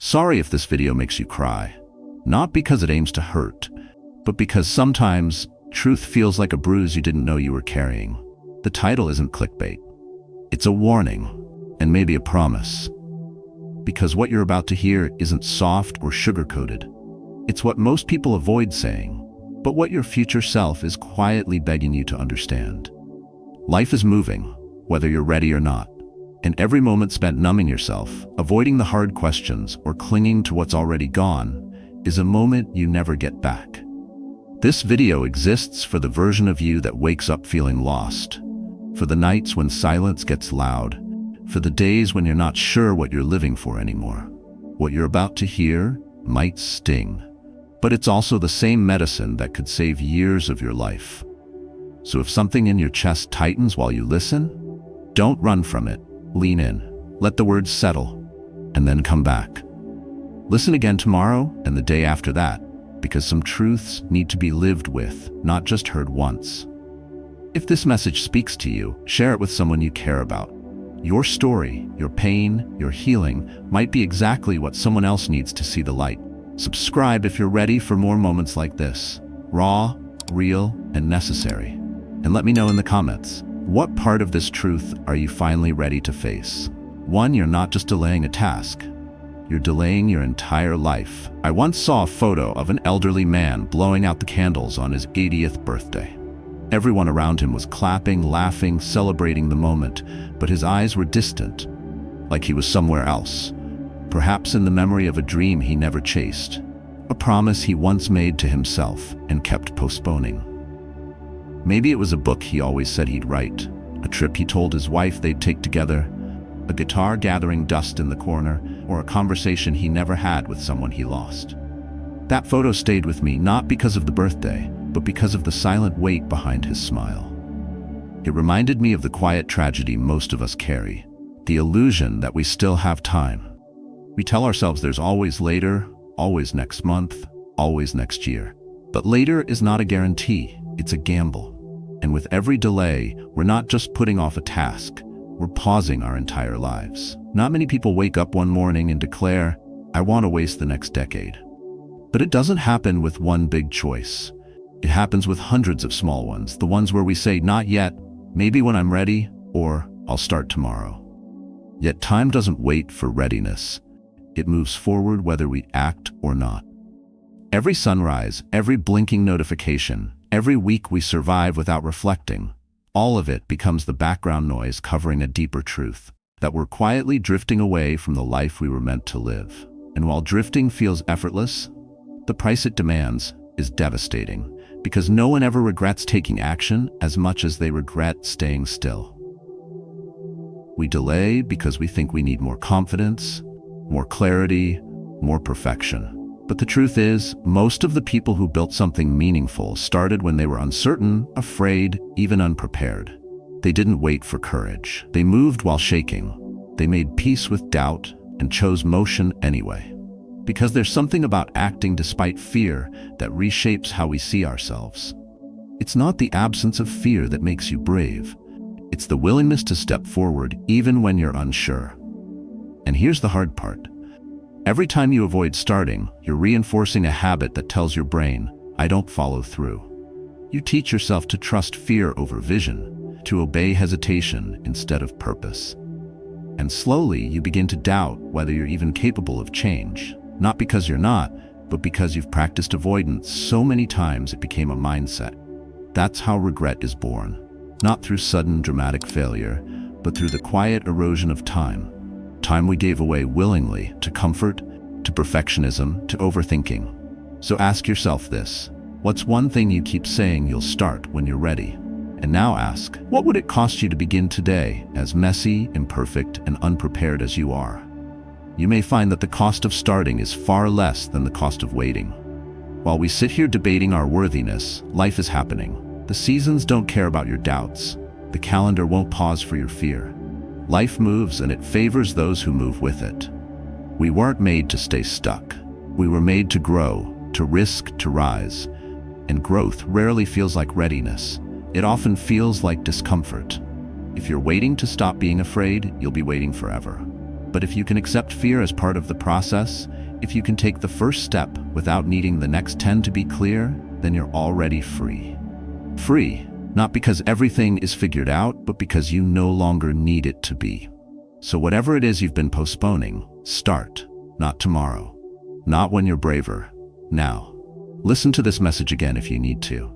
Sorry if this video makes you cry. Not because it aims to hurt, but because sometimes truth feels like a bruise you didn't know you were carrying. The title isn't clickbait. It's a warning, and maybe a promise. Because what you're about to hear isn't soft or sugar-coated. It's what most people avoid saying, but what your future self is quietly begging you to understand. Life is moving, whether you're ready or not. And every moment spent numbing yourself, avoiding the hard questions, or clinging to what's already gone, is a moment you never get back. This video exists for the version of you that wakes up feeling lost, for the nights when silence gets loud, for the days when you're not sure what you're living for anymore. What you're about to hear might sting, but it's also the same medicine that could save years of your life. So if something in your chest tightens while you listen, don't run from it. Lean in, let the words settle, and then come back. Listen again tomorrow and the day after that, because some truths need to be lived with, not just heard once. If this message speaks to you, share it with someone you care about. Your story, your pain, your healing might be exactly what someone else needs to see the light. Subscribe if you're ready for more moments like this, raw, real, and necessary. And let me know in the comments, what part of this truth are you finally ready to face? One, you're not just delaying a task. You're delaying your entire life. I once saw a photo of an elderly man blowing out the candles on his 80th birthday. Everyone around him was clapping, laughing, celebrating the moment, but his eyes were distant, like he was somewhere else. Perhaps in the memory of a dream he never chased, a promise he once made to himself and kept postponing. Maybe it was a book he always said he'd write, a trip he told his wife they'd take together, a guitar gathering dust in the corner, or a conversation he never had with someone he lost. That photo stayed with me not because of the birthday, but because of the silent weight behind his smile. It reminded me of the quiet tragedy most of us carry, the illusion that we still have time. We tell ourselves there's always later, always next month, always next year. But later is not a guarantee, it's a gamble. And with every delay, we're not just putting off a task, we're pausing our entire lives. Not many people wake up one morning and declare, I want to waste the next decade. But it doesn't happen with one big choice. It happens with hundreds of small ones, the ones where we say, not yet, maybe when I'm ready, or I'll start tomorrow. Yet time doesn't wait for readiness. It moves forward whether we act or not. Every sunrise, every blinking notification, every week we survive without reflecting, all of it becomes the background noise covering a deeper truth, that we're quietly drifting away from the life we were meant to live. And while drifting feels effortless, the price it demands is devastating, because no one ever regrets taking action as much as they regret staying still. We delay because we think we need more confidence, more clarity, more perfection. But the truth is, most of the people who built something meaningful started when they were uncertain, afraid, even unprepared. They didn't wait for courage. They moved while shaking. They made peace with doubt and chose motion anyway. Because there's something about acting despite fear that reshapes how we see ourselves. It's not the absence of fear that makes you brave. It's the willingness to step forward even when you're unsure. And here's the hard part. Every time you avoid starting, you're reinforcing a habit that tells your brain, I don't follow through. You teach yourself to trust fear over vision, to obey hesitation instead of purpose. And slowly you begin to doubt whether you're even capable of change. Not because you're not, but because you've practiced avoidance so many times it became a mindset. That's how regret is born. Not through sudden dramatic failure, but through the quiet erosion of time. Time we gave away willingly to comfort, to perfectionism, to overthinking. So ask yourself this, what's one thing you keep saying you'll start when you're ready? And now ask, what would it cost you to begin today, as messy, imperfect, and unprepared as you are? You may find that the cost of starting is far less than the cost of waiting. While we sit here debating our worthiness, life is happening. The seasons don't care about your doubts. The calendar won't pause for your fear. Life moves and it favors those who move with it. We weren't made to stay stuck. We were made to grow, to risk, to rise. And growth rarely feels like readiness. It often feels like discomfort. If you're waiting to stop being afraid, you'll be waiting forever. But if you can accept fear as part of the process, If you can take the first step without needing the next 10 to be clear, then you're already free. Free, not because everything is figured out, but because you no longer need it to be. So whatever it is you've been postponing, start, not tomorrow, not when you're braver, now. Listen to this message again if you need to.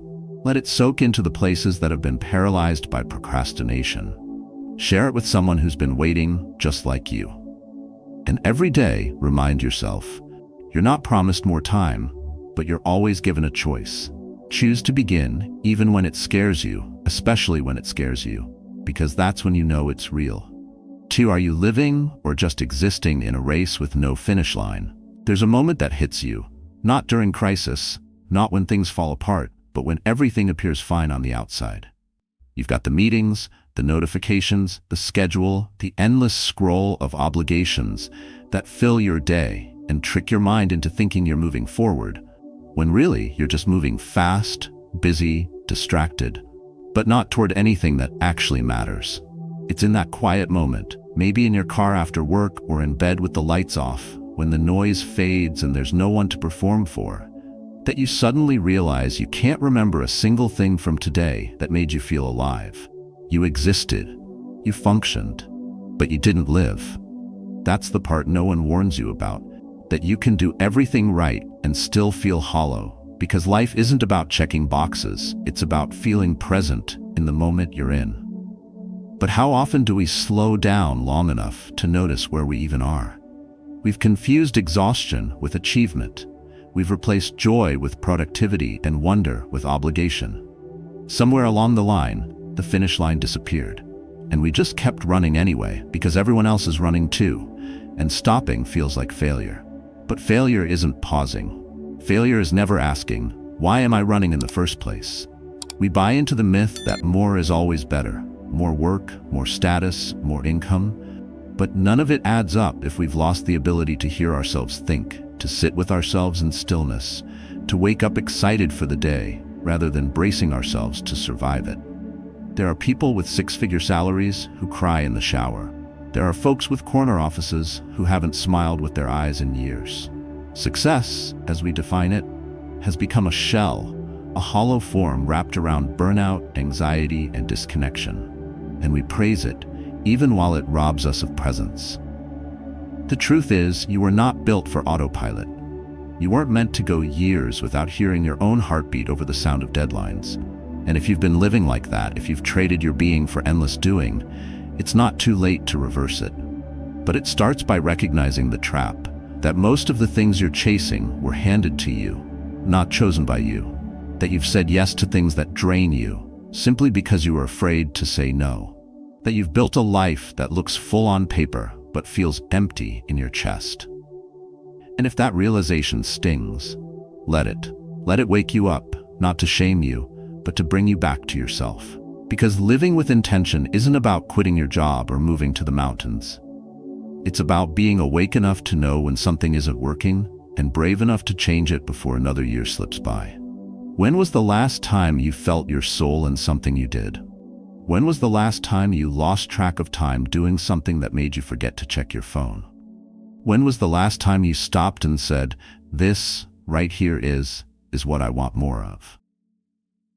Let it soak into the places that have been paralyzed by procrastination. Share it with someone who's been waiting just like you. And every day, remind yourself, you're not promised more time, but you're always given a choice. Choose to begin, even when it scares you, especially when it scares you, because that's when you know it's real. 2. Are you living or just existing in a race with no finish line? There's a moment that hits you, not during crisis, not when things fall apart, but when everything appears fine on the outside. You've got the meetings, the notifications, the schedule, the endless scroll of obligations that fill your day and trick your mind into thinking you're moving forward, when really you're just moving fast, busy, distracted, but not toward anything that actually matters. It's in that quiet moment, maybe in your car after work or in bed with the lights off, when the noise fades and there's no one to perform for, that you suddenly realize you can't remember a single thing from today that made you feel alive. You existed, you functioned, but you didn't live. That's the part no one warns you about, that you can do everything right and still feel hollow, because life isn't about checking boxes, it's about feeling present in the moment you're in. But how often do we slow down long enough to notice where we even are? We've confused exhaustion with achievement. We've replaced joy with productivity and wonder with obligation. Somewhere along the line, the finish line disappeared, and we just kept running anyway because everyone else is running too, and stopping feels like failure. But failure isn't pausing. Failure is never asking, why am I running in the first place? We buy into the myth that more is always better. More work, more status, more income. But none of it adds up if we've lost the ability to hear ourselves think, to sit with ourselves in stillness, to wake up excited for the day, rather than bracing ourselves to survive it. There are people with six-figure salaries who cry in the shower. There are folks with corner offices who haven't smiled with their eyes in years. Success, as we define it, has become a shell, a hollow form wrapped around burnout, anxiety, and disconnection. And we praise it, even while it robs us of presence. The truth is, you were not built for autopilot. You weren't meant to go years without hearing your own heartbeat over the sound of deadlines. And if you've been living like that, if you've traded your being for endless doing, it's not too late to reverse it. But it starts by recognizing the trap, that most of the things you're chasing were handed to you, not chosen by you. That you've said yes to things that drain you, simply because you were afraid to say no. That you've built a life that looks full on paper, but feels empty in your chest. And if that realization stings, let it. Let it wake you up, not to shame you, but to bring you back to yourself. Because living with intention isn't about quitting your job or moving to the mountains. It's about being awake enough to know when something isn't working and brave enough to change it before another year slips by. When was the last time you felt your soul in something you did? When was the last time you lost track of time doing something that made you forget to check your phone? When was the last time you stopped and said, this right here is what I want more of?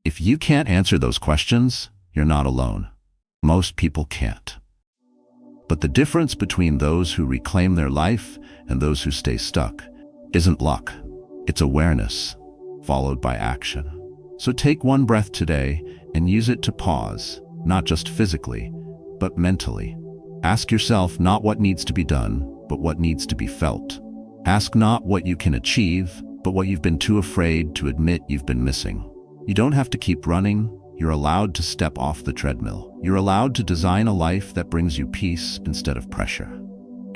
If you can't answer those questions, you're not alone. Most people can't. But the difference between those who reclaim their life and those who stay stuck isn't luck. It's awareness, followed by action. So take one breath today and use it to pause, not just physically, but mentally. Ask yourself not what needs to be done, but what needs to be felt. Ask not what you can achieve, but what you've been too afraid to admit you've been missing. You don't have to keep running. You're allowed to step off the treadmill. You're allowed to design a life that brings you peace instead of pressure.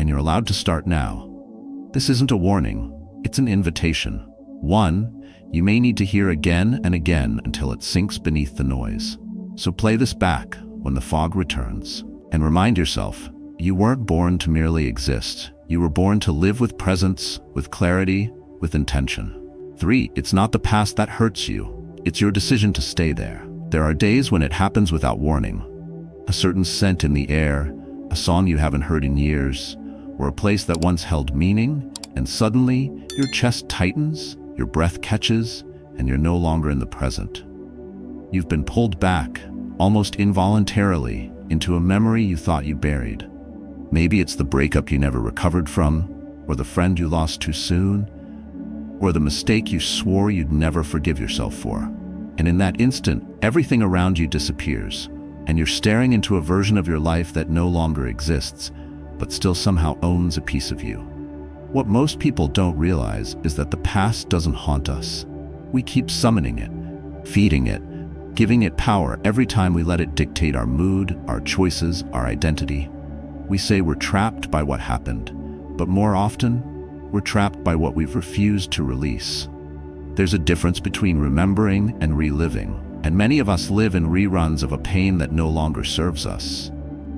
And you're allowed to start now. This isn't a warning, it's an invitation. One you may need to hear again and again until it sinks beneath the noise. So play this back when the fog returns, and remind yourself, you weren't born to merely exist. You were born to live with presence, with clarity, with intention. 3, it's not the past that hurts you. It's your decision to stay there. There are days when it happens without warning. A certain scent in the air, a song you haven't heard in years, or a place that once held meaning, and suddenly your chest tightens, your breath catches, and you're no longer in the present. You've been pulled back, almost involuntarily, into a memory you thought you buried. Maybe it's the breakup you never recovered from, or the friend you lost too soon, or the mistake you swore you'd never forgive yourself for. And in that instant, everything around you disappears, and you're staring into a version of your life that no longer exists, but still somehow owns a piece of you. What most people don't realize is that the past doesn't haunt us. We keep summoning it, feeding it, giving it power every time we let it dictate our mood, our choices, our identity. We say we're trapped by what happened, but more often, we're trapped by what we've refused to release. There's a difference between remembering and reliving, and many of us live in reruns of a pain that no longer serves us.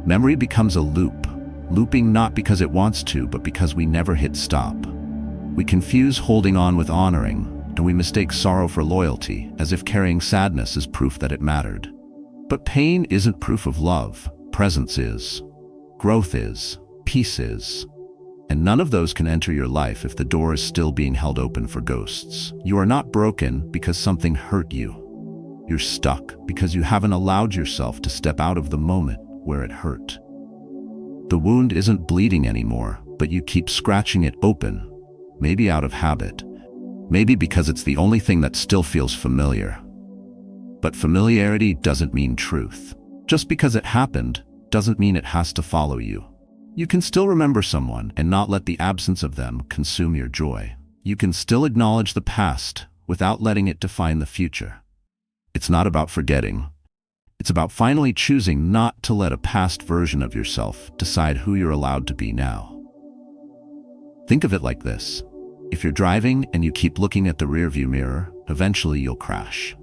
Memory becomes a loop, looping not because it wants to, but because we never hit stop. We confuse holding on with honoring, and we mistake sorrow for loyalty, as if carrying sadness is proof that it mattered. But pain isn't proof of love. Presence is. Growth is. Peace is. And none of those can enter your life if the door is still being held open for ghosts. You are not broken because something hurt you. You're stuck because you haven't allowed yourself to step out of the moment where it hurt. The wound isn't bleeding anymore, but you keep scratching it open, maybe out of habit. Maybe because it's the only thing that still feels familiar. But familiarity doesn't mean truth. Just because it happened doesn't mean it has to follow you. You can still remember someone and not let the absence of them consume your joy. You can still acknowledge the past without letting it define the future. It's not about forgetting. It's about finally choosing not to let a past version of yourself decide who you're allowed to be now. Think of it like this. If you're driving and you keep looking at the rearview mirror, eventually you'll crash.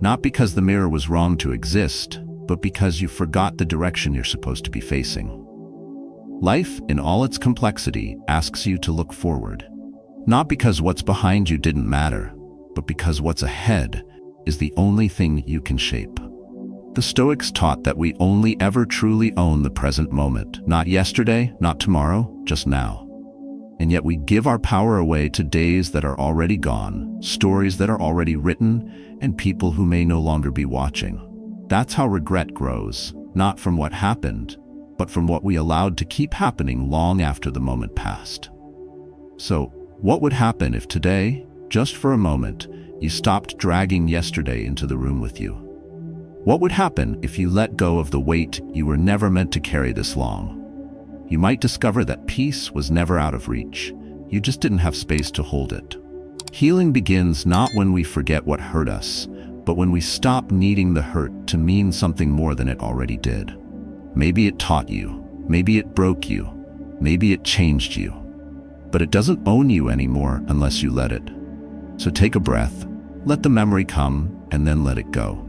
Not because the mirror was wrong to exist, but because you forgot the direction you're supposed to be facing. Life, in all its complexity, asks you to look forward. Not because what's behind you didn't matter, but because what's ahead is the only thing you can shape. The Stoics taught that we only ever truly own the present moment, not yesterday, not tomorrow, just now. And yet we give our power away to days that are already gone, stories that are already written, and people who may no longer be watching. That's how regret grows, not from what happened, but from what we allowed to keep happening long after the moment passed. So, what would happen if today, just for a moment, you stopped dragging yesterday into the room with you? What would happen if you let go of the weight you were never meant to carry this long? You might discover that peace was never out of reach. You just didn't have space to hold it. Healing begins not when we forget what hurt us, but when we stop needing the hurt to mean something more than it already did. Maybe it taught you, maybe it broke you, maybe it changed you. But it doesn't own you anymore unless you let it. So take a breath, let the memory come, and then let it go.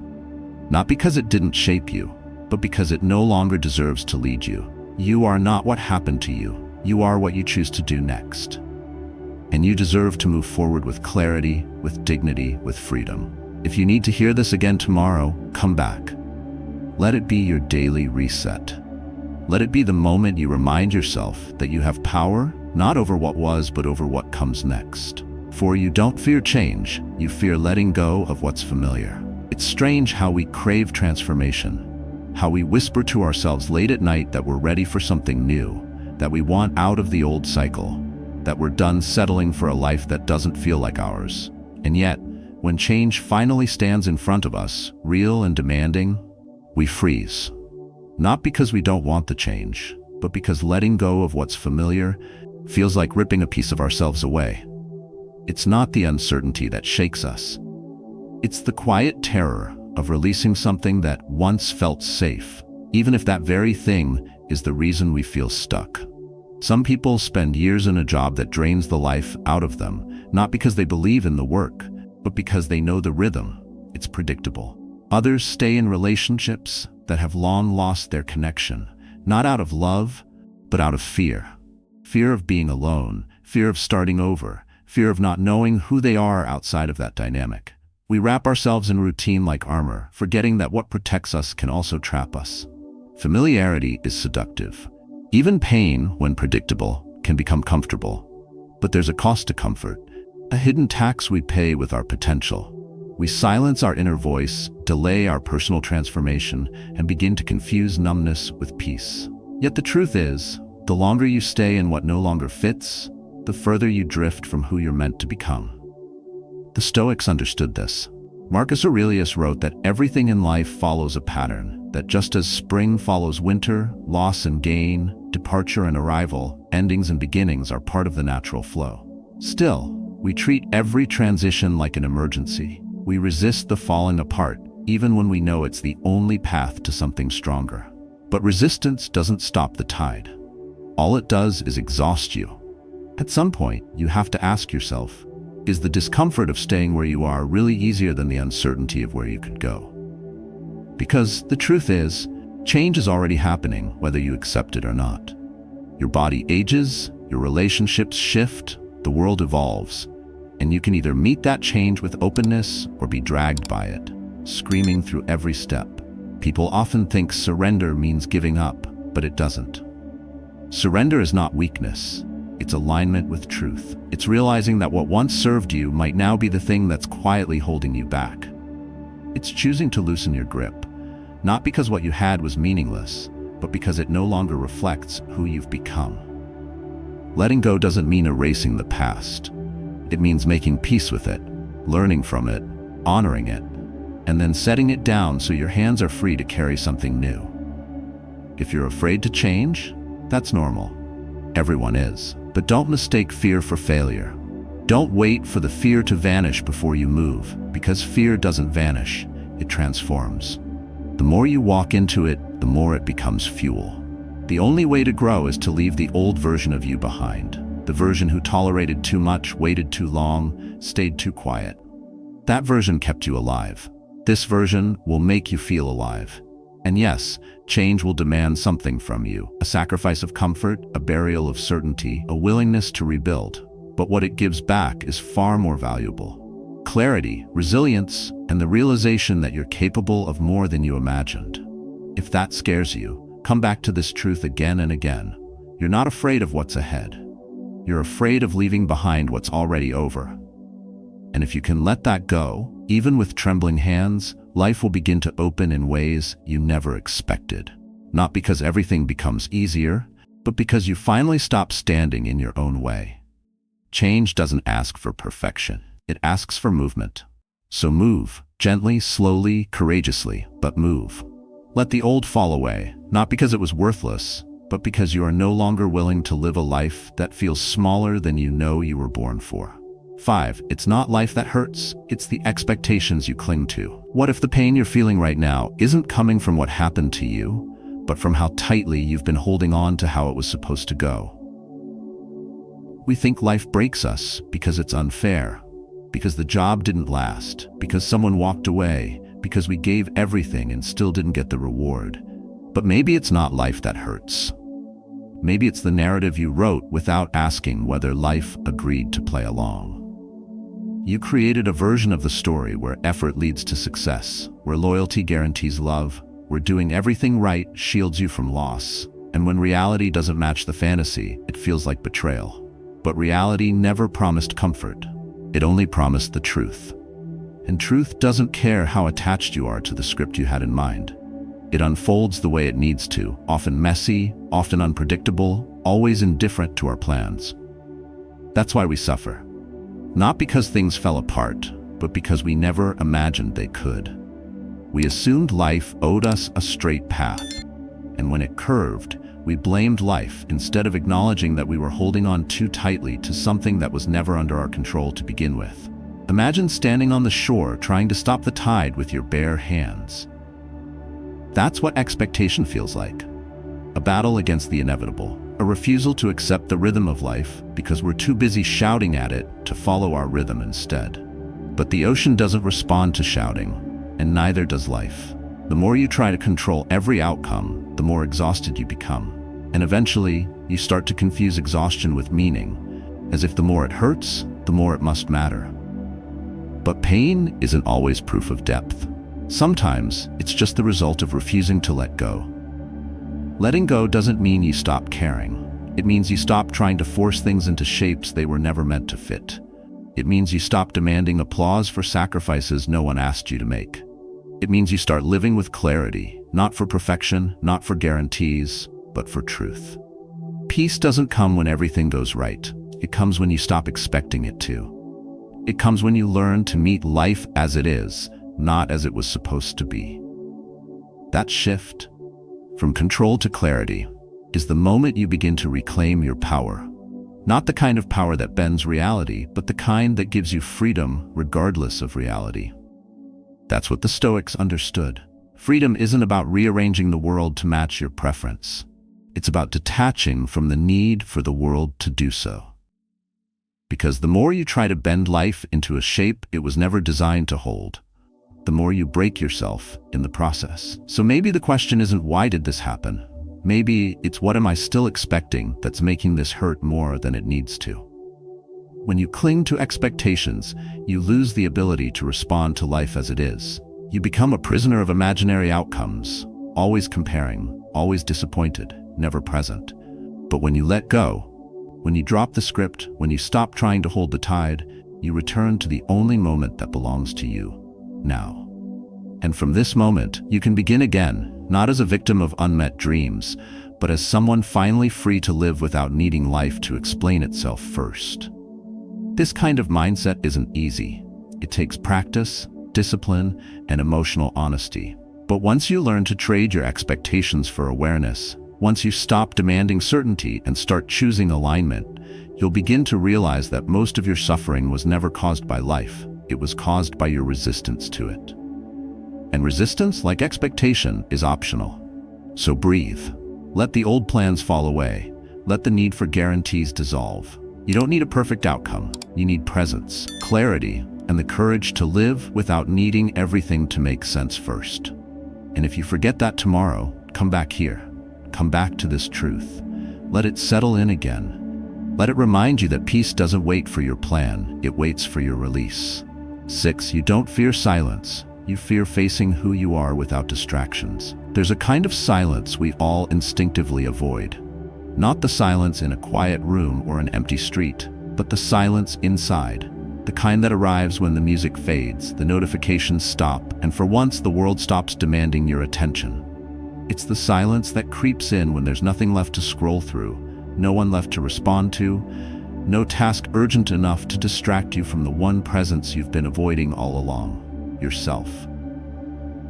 Not because it didn't shape you, but because it no longer deserves to lead you. You are not what happened to you. You are what you choose to do next. And you deserve to move forward with clarity, with dignity, with freedom. If you need to hear this again tomorrow, come back. Let it be your daily reset. Let it be the moment you remind yourself that you have power, not over what was, but over what comes next. For you don't fear change, you fear letting go of what's familiar. It's strange how we crave transformation. How we whisper to ourselves late at night that we're ready for something new, that we want out of the old cycle, that we're done settling for a life that doesn't feel like ours. And yet, when change finally stands in front of us, real and demanding, we freeze. Not because we don't want the change, but because letting go of what's familiar feels like ripping a piece of ourselves away. It's not the uncertainty that shakes us. It's the quiet terror of releasing something that once felt safe, even if that very thing is the reason we feel stuck. Some people spend years in a job that drains the life out of them, not because they believe in the work, but because they know the rhythm. It's predictable. Others stay in relationships that have long lost their connection, not out of love, but out of fear. Fear of being alone, fear of starting over, fear of not knowing who they are outside of that dynamic. We wrap ourselves in routine like armor, forgetting that what protects us can also trap us. Familiarity is seductive. Even pain, when predictable, can become comfortable. But there's a cost to comfort, a hidden tax we pay with our potential. We silence our inner voice, delay our personal transformation, and begin to confuse numbness with peace. Yet the truth is, the longer you stay in what no longer fits, the further you drift from who you're meant to become. The Stoics understood this. Marcus Aurelius wrote that everything in life follows a pattern, that just as spring follows winter, loss and gain, departure and arrival, endings and beginnings are part of the natural flow. Still, we treat every transition like an emergency. We resist the falling apart, even when we know it's the only path to something stronger. But resistance doesn't stop the tide. All it does is exhaust you. At some point, you have to ask yourself, is the discomfort of staying where you are really easier than the uncertainty of where you could go? Because the truth is, change is already happening whether you accept it or not. Your body ages, your relationships shift, the world evolves, and you can either meet that change with openness or be dragged by it, screaming through every step. People often think surrender means giving up, but it doesn't. Surrender is not weakness. It's alignment with truth. It's realizing that what once served you might now be the thing that's quietly holding you back. It's choosing to loosen your grip, not because what you had was meaningless, but because it no longer reflects who you've become. Letting go doesn't mean erasing the past. It means making peace with it, learning from it, honoring it, and then setting it down so your hands are free to carry something new. If you're afraid to change, that's normal. Everyone is. But don't mistake fear for failure. Don't wait for the fear to vanish before you move, because fear doesn't vanish, it transforms. The more you walk into it, the more it becomes fuel. The only way to grow is to leave the old version of you behind, the version who tolerated too much, waited too long, stayed too quiet. That version kept you alive. This version will make you feel alive. And yes, change will demand something from you, a sacrifice of comfort, a burial of certainty, a willingness to rebuild. But what it gives back is far more valuable. Clarity, resilience, and the realization that you're capable of more than you imagined. If that scares you, come back to this truth again and again. You're not afraid of what's ahead. You're afraid of leaving behind what's already over. And if you can let that go, even with trembling hands, life will begin to open in ways you never expected. Not because everything becomes easier, but because you finally stop standing in your own way. Change doesn't ask for perfection. It asks for movement. So move, gently, slowly, courageously, but move. Let the old fall away, not because it was worthless, but because you are no longer willing to live a life that feels smaller than you know you were born for. 5. It's not life that hurts, it's the expectations you cling to. What if the pain you're feeling right now isn't coming from what happened to you, but from how tightly you've been holding on to how it was supposed to go? We think life breaks us because it's unfair, because the job didn't last, because someone walked away, because we gave everything and still didn't get the reward. But maybe it's not life that hurts. Maybe it's the narrative you wrote without asking whether life agreed to play along. You created a version of the story where effort leads to success, where loyalty guarantees love, where doing everything right shields you from loss. And when reality doesn't match the fantasy, it feels like betrayal. But reality never promised comfort. It only promised the truth. And truth doesn't care how attached you are to the script you had in mind. It unfolds the way it needs to, often messy, often unpredictable, always indifferent to our plans. That's why we suffer. Not because things fell apart, but because we never imagined they could. We assumed life owed us a straight path, and when it curved, we blamed life instead of acknowledging that we were holding on too tightly to something that was never under our control to begin with. Imagine standing on the shore trying to stop the tide with your bare hands. That's what expectation feels like. A battle against the inevitable, a refusal to accept the rhythm of life because we're too busy shouting at it to follow our rhythm instead. But the ocean doesn't respond to shouting, and neither does life. The more you try to control every outcome, the more exhausted you become. And eventually, you start to confuse exhaustion with meaning, as if the more it hurts, the more it must matter. But pain isn't always proof of depth. Sometimes, it's just the result of refusing to let go. Letting go doesn't mean you stop caring. It means you stop trying to force things into shapes they were never meant to fit. It means you stop demanding applause for sacrifices no one asked you to make. It means you start living with clarity, not for perfection, not for guarantees, but for truth. Peace doesn't come when everything goes right. It comes when you stop expecting it to. It comes when you learn to meet life as it is, not as it was supposed to be. That shift, from control to clarity, is the moment you begin to reclaim your power. Not the kind of power that bends reality, but the kind that gives you freedom regardless of reality. That's what the Stoics understood. Freedom isn't about rearranging the world to match your preference. It's about detaching from the need for the world to do so. Because the more you try to bend life into a shape it was never designed to hold, the more you break yourself in the process. So maybe the question isn't why did this happen? Maybe it's what am I still expecting that's making this hurt more than it needs to? When you cling to expectations, you lose the ability to respond to life as it is. You become a prisoner of imaginary outcomes, always comparing, always disappointed, never present. But when you let go, when you drop the script, when you stop trying to hold the tide, you return to the only moment that belongs to you, now. And from this moment, you can begin again, not as a victim of unmet dreams, but as someone finally free to live without needing life to explain itself first. This kind of mindset isn't easy. It takes practice, discipline, and emotional honesty. But once you learn to trade your expectations for awareness, once you stop demanding certainty and start choosing alignment, you'll begin to realize that most of your suffering was never caused by life. It was caused by your resistance to it. And resistance, like expectation, is optional. So breathe. Let the old plans fall away. Let the need for guarantees dissolve. You don't need a perfect outcome. You need presence, clarity, and the courage to live without needing everything to make sense first. And if you forget that tomorrow, come back here. Come back to this truth. Let it settle in again. Let it remind you that peace doesn't wait for your plan. It waits for your release. 6. You don't fear silence. You fear facing who you are without distractions. There's a kind of silence we all instinctively avoid. Not the silence in a quiet room or an empty street, but the silence inside. The kind that arrives when the music fades, the notifications stop, and for once the world stops demanding your attention. It's the silence that creeps in when there's nothing left to scroll through, no one left to respond to, no task urgent enough to distract you from the one presence you've been avoiding all along, yourself.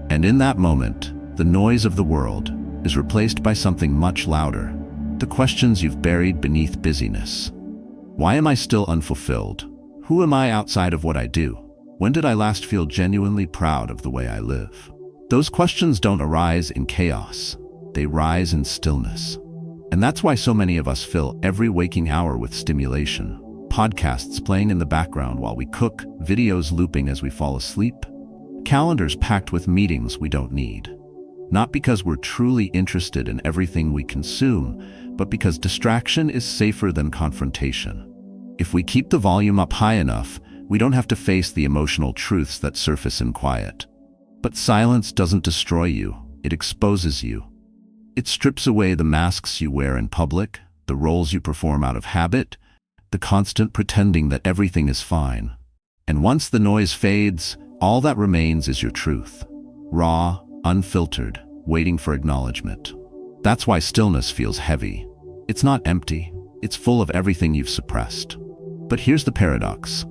And in that moment, the noise of the world is replaced by something much louder. The questions you've buried beneath busyness. Why am I still unfulfilled? Who am I outside of what I do? When did I last feel genuinely proud of the way I live? Those questions don't arise in chaos. They rise in stillness. And that's why so many of us fill every waking hour with stimulation. Podcasts playing in the background while we cook, videos looping as we fall asleep, calendars packed with meetings we don't need. Not because we're truly interested in everything we consume, but because distraction is safer than confrontation. If we keep the volume up high enough, we don't have to face the emotional truths that surface in quiet. But silence doesn't destroy you, it exposes you. It strips away the masks you wear in public, the roles you perform out of habit, the constant pretending that everything is fine. And once the noise fades, all that remains is your truth. Raw, unfiltered, waiting for acknowledgement. That's why stillness feels heavy. It's not empty, it's full of everything you've suppressed. But here's the paradox.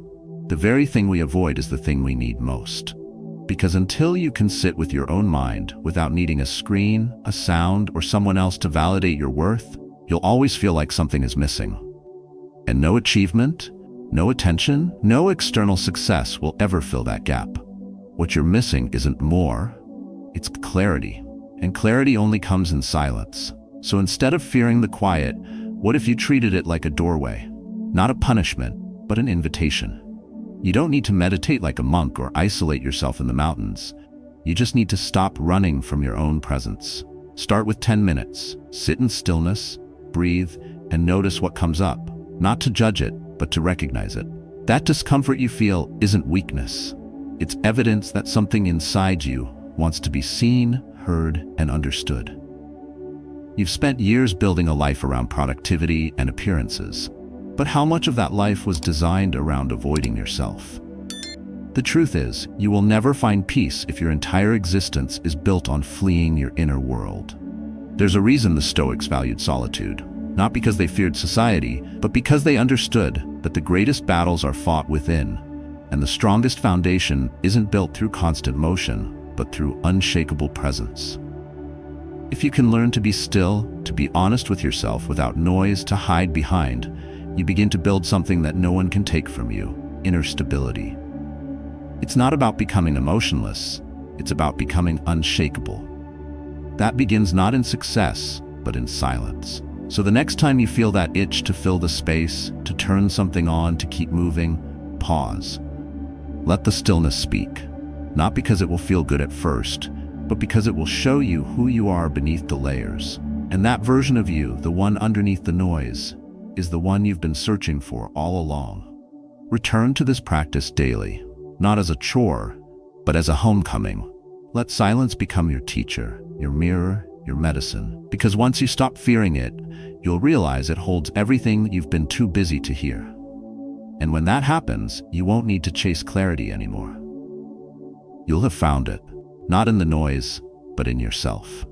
The very thing we avoid is the thing we need most. Because until you can sit with your own mind without needing a screen, a sound, or someone else to validate your worth, you'll always feel like something is missing. And no achievement, no attention, no external success will ever fill that gap. What you're missing isn't more, it's clarity. And clarity only comes in silence. So instead of fearing the quiet, what if you treated it like a doorway? Not a punishment, but an invitation. You don't need to meditate like a monk or isolate yourself in the mountains. You just need to stop running from your own presence. Start with 10 minutes. Sit in stillness, breathe, and notice what comes up. Not to judge it, but to recognize it. That discomfort you feel isn't weakness. It's evidence that something inside you wants to be seen, heard, and understood. You've spent years building a life around productivity and appearances. But how much of that life was designed around avoiding yourself? The truth is, you will never find peace if your entire existence is built on fleeing your inner world. There's a reason the Stoics valued solitude, not because they feared society, but because they understood that the greatest battles are fought within, and the strongest foundation isn't built through constant motion, but through unshakable presence. If you can learn to be still, to be honest with yourself without noise to hide behind, you begin to build something that no one can take from you: inner stability. It's not about becoming emotionless, it's about becoming unshakable. That begins not in success, but in silence. So the next time you feel that itch to fill the space, to turn something on, to keep moving, pause. Let the stillness speak, not because it will feel good at first, but because it will show you who you are beneath the layers. And that version of you, the one underneath the noise, is the one you've been searching for all along. Return to this practice daily, not as a chore, but as a homecoming. Let silence become your teacher, your mirror, your medicine, because once you stop fearing it, you'll realize it holds everything you've been too busy to hear. And when that happens, you won't need to chase clarity anymore. You'll have found it, not in the noise, but in yourself.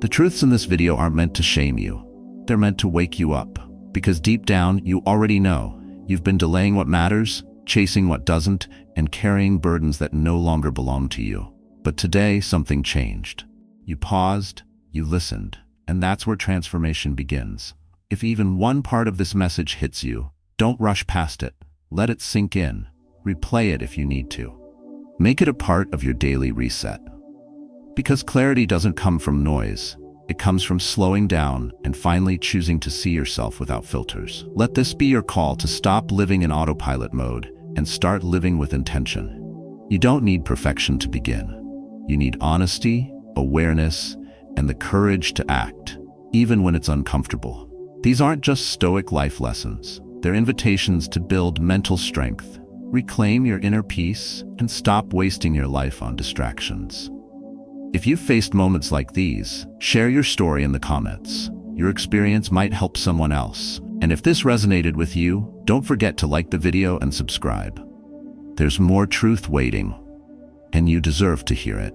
The truths in this video aren't meant to shame you. They're meant to wake you up, because deep down, you already know you've been delaying what matters, chasing what doesn't, and carrying burdens that no longer belong to you. But today, something changed. You paused, you listened, and that's where transformation begins. If even one part of this message hits you, don't rush past it. Let it sink in. Replay it if you need to. Make it a part of your daily reset. Because clarity doesn't come from noise. It comes from slowing down and finally choosing to see yourself without filters. Let this be your call to stop living in autopilot mode and start living with intention. You don't need perfection to begin. You need honesty, awareness, and the courage to act, even when it's uncomfortable. These aren't just Stoic life lessons. They're invitations to build mental strength, reclaim your inner peace, and stop wasting your life on distractions. If you've faced moments like these, share your story in the comments. Your experience might help someone else. And if this resonated with you, don't forget to like the video and subscribe. There's more truth waiting, and you deserve to hear it.